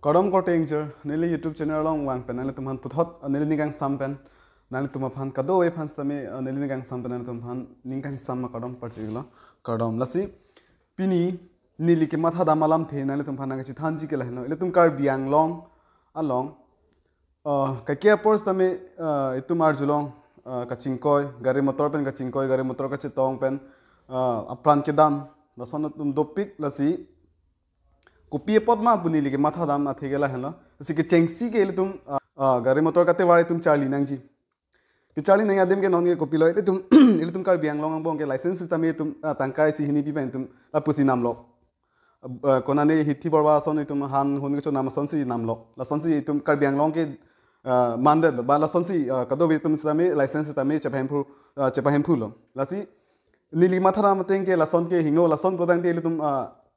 Kardom ko tenger neli YouTube channel long wang pen nali tumhan puthot neli nigang sam pen nali tumaphan kado we phans tame neli nigang sam pen nali tumhan nigang sam ma kardom parchiglo kardom lasi pini nili ke matha da malam the nali tumhan nang chi thanji ke lahno ile tum KARBI ANGLONG along ka kia pors tame itum arjulong ka chingkoi gari motor pen ka chingkoi gari motor ka chitong pen Aphan ke dam lason tum dopik lasi copy पद मा बुनी लिगे माथा दाम आथे गेला hello से के चेंगसी के तुम गाड़ी मोटर कते वारे तुम चार्ली नंगजी के चार्ली नंग आदम के नॉन के कोपी लो तुम KARBI ANGLONG बों के लाइसेंस सिस्टम ये तुम तंकाय सी हिनी पिबेन तुम पुसी नाम लो कोनाने हिथि बरवा सन तुम हान होन के नाम सन सी नाम लो लासन सी तुम KARBI ANGLONग के मानदे लो बा लासन सी कदो वे तुम सिस्टम लाइसेंस सिस्टम चेपहेमफु लो लासी नीली माथा राम तेंग के लासन के हिंगो लासन प्रोदान के तुम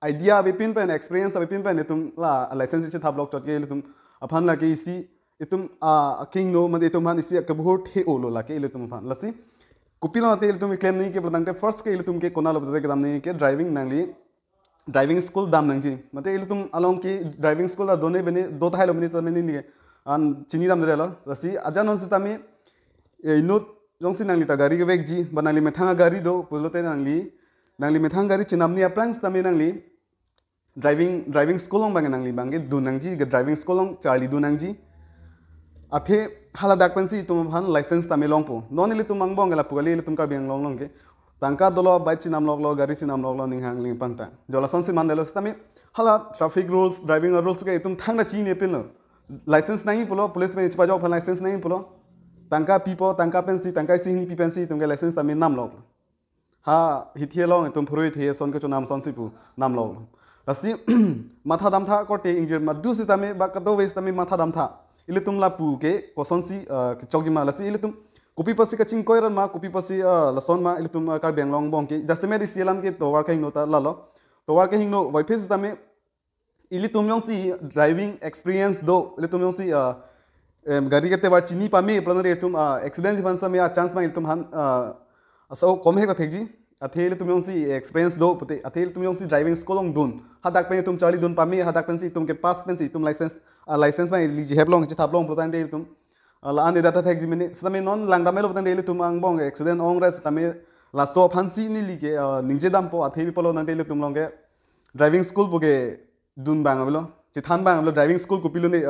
idea bipin pen experience bipin pen itum la license che thablok chot ke itum aphan la ke isi itum king no made itum han isi kabhur the olo la ke itum aphan lasi kupilo ate itum claim nahi ke pradang first ke itum ke kona lo bade ke dam nahi ke driving nangli driving school dam nangji mate itum along ke driving school da done bene do thai lo mini sameni ni an chini dam de lo lasi ajan on sistami no jongsi nangli ta gari ke bek ji banali methanga gari do pulote nangli methang gari chinamni aprangs tami nangli driving school long bange du nangji driving school long charli du nangji athe hala dak pensi tum han license tami long po non ili tum mangbong gala pugali ili tum KARBI ANGLONG long ke tangka dolo bike chinam log lo gari chinam log lo ning hang ling pangta jola sonsi mandelo tami hala traffic rules driving rules ke tum thang na chi ne pin license nahi pulo police me chpa jo license nahi pulo tangka pipo tangka pensi tangka si ni pensi tum ke license tami nam log ha hitie long tum phrui the son ke chunam son sipu nam log lasi matha dam tha ko te injir madu si tame ba kado wes tame matha dam tha ile tum la pu ke koson si chogi ma lasi ile tum kopi pasi ka ching koiran ma kopi pasi lason ma ile tum KARBI ANGLONG bong ke just me di silam ke towar ka hingno ta lalo towar ka hingno wai phase tame ile tum yong si driving experience do ile tum yong si gari ke te war chini pa me plan re tum accident ban sa me chance ma ile tum han aso kom he ka thekji athel tum yong si experience do pute athel tum yong si driving school long dun hadak pe tum charli dun pami hadak pen si tum ke pass pen si tum license ma li je heblong che thablong putan de tum la ane data thek ji mini sami non langda melo putan de tum ang bong accident ong ras tame la so phansi ni li ke ningje dam po athebi polo nang de tum long ke driving school bo ke dun bang ablo che than bang ablo driving school ko pilu ne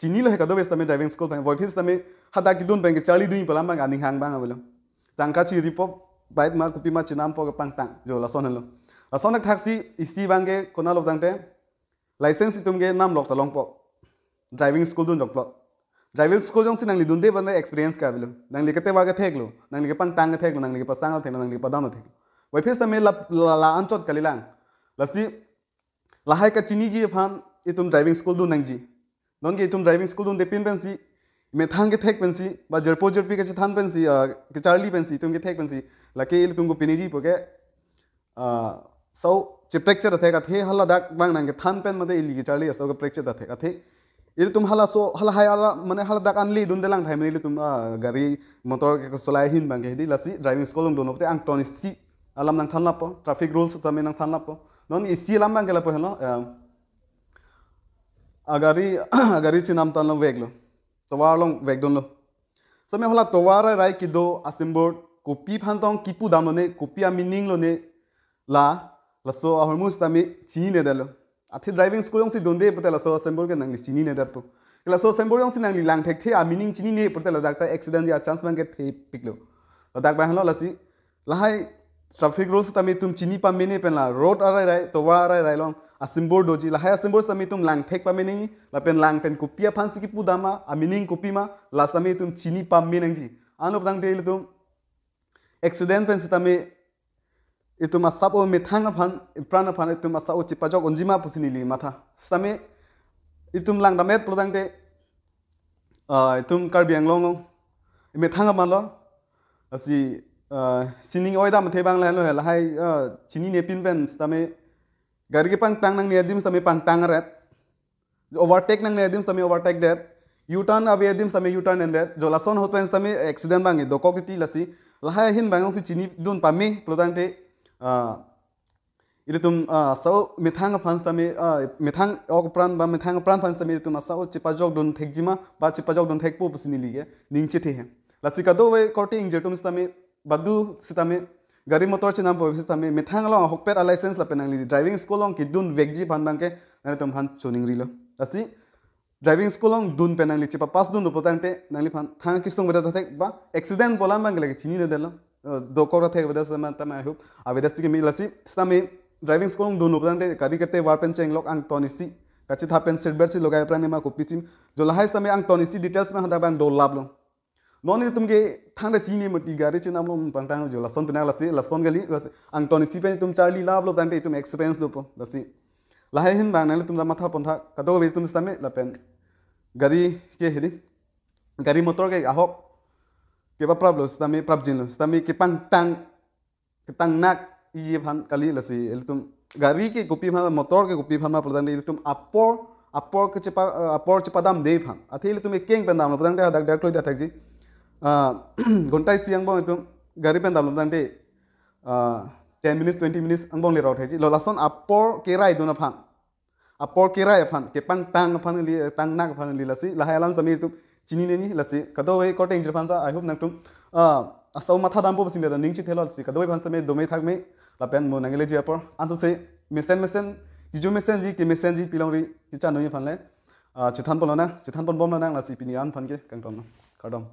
chini lo he kado bes tame driving school bang voice tame hadak ki dun bang ke charli dun palam bang aning hang bang ablo tangka chi ripop bait ma kupi ma chinam po pang tang jo la son lo la son ek taxi isti bange kona lo dangte license itum ge nam lok talong po driving school dun jok po driving school jong sinang li dun de ban experience ka bilo nang li kate wa ga thek lo nang li pang tang ga thek lo nang li pasang lo thek nang li padam thek wai phis ta me la anchot kalilang lasi la hai ka chini ji phan itum driving school dun nang ji non ge itum driving school dun de pin pensi methang ke thek pensi ba jerpo jerpi ke than pensi ke charli pensi tum ke thek pensi lake il tum ko piniji poke so che picture the ka the hala dak bang nang ke than pen mate ili ke charli so ke picture the ka the il tum hala so hala hay ala mane hala dak anli dun delang thai mani tum gari motor ke solai hin bang ke di lasi driving school dun no te ang ton si alam nang than lapo traffic rules tame nang than lapo non isi lam bang ke lapo hello agari chinam tan lo veglo towar long veg don lo same hola towar rai ki do asimbor kopi phantong kipu dam lo ne kopi a meaning lo ne la so hormus tami chini ne dalo athi driving school yong si donde patela so asimbor ke nang chini ne dat po la so asimbor yong si nang li lang thek the a meaning chini ne patela dakta accident ya chance bang ke the piklo dak bang lo la si la hai traffic rules tami tum chini pa mene pen la road arai rai towar rai long asimbor doji la hai asimbor tami tum lang thek pa mene la pen lang pen kopi a phansi ki pu dama a meaning kopi ma la tami tum chini pa mene ji anu bang de tum accident pen sitame itum asap o methang aphan pran aphan itum asa o chipajok onjima pusini li matha same itum lang damet prodang te itum KARBI ANGLONG methang amalo asi sining oida mathe bang la lo hai chini ne pin pen same gari ke pang tang nang ne dim same pang tang ret overtake nang ne dim same overtake that u turn away dim same u turn and that jolason hot pen same accident bang do ko kiti lasi lahai hin bang si chini dun pami plodang te Itu tum sau mithang fans tami mithang ok pran ba mithang pran fans tami tum sau chipajok don thekjima ba chipajok don thekpo pusini lige ningche the he lasi kado we korte ingjetum stami badu sitami gari motor chinam po sitami mithang long hokper a license la penang driving school long ki dun vegji phan bangke nani tum han choning rilo lasi driving school long dun penang li chipa pas dun upotante nangli phan thang kisung beda thek ba accident bolam bangle chini ne delo do kora thek beda sama tama I hope avedasi ke mi lasi stami driving school long dun upotante kari kete warpen cheng lok ang tonisi kachi thapen seat belt si logai prane ma kopisim jo lahai stami ang tonisi details ma hada ban do lab lo non ini तुमके थांग चीनी मटी गाड़ी चिना हम पंटांग जो लसन पिना लसन गली ang tonisi पे तुम चार्ली लाभ लो तंटे तुम एक्सपीरियंस दो पो लसी lahai hin bang nale तुम माथा पंथा कदो वे तुम stami lapen गाड़ी के हेदी गाड़ी मोटर के ahok ke ba problem stami problem lo stami ke tang nak ये भान कली लसी तुम गाड़ी के गुपी भान मोटर के गुपी भान मा प्रदान तुम अपोर के चिपा दाम दे भान अथेल तुम केंग पेन दाम प्रदान दे डायरेक्ट लो दाथक जी घंटा सियांग बो तुम गाड़ी पेन दाम प्रदान दे 10 minutes 20 minutes अंगबों ले राउट है जी लसन अपोर केराय दोना भान अपोर केराय भान के तंग भान li tang nak भान li लसी लहाय alam समी तुम चिनी ने नहीं लसी कदो वे कोटे इंजर भान आई होप नक तुम असौ माथा दाम पो बसिन दा निंगची थेलो लसी कदो वे भान समे दोमे थाक में lapen mo nangele ji apor anso se mesen kejum mesen ji ke mesen ji pilongri ki cha no ye phan le chithan pon bom na la si pini an phan ke kang tom no kardom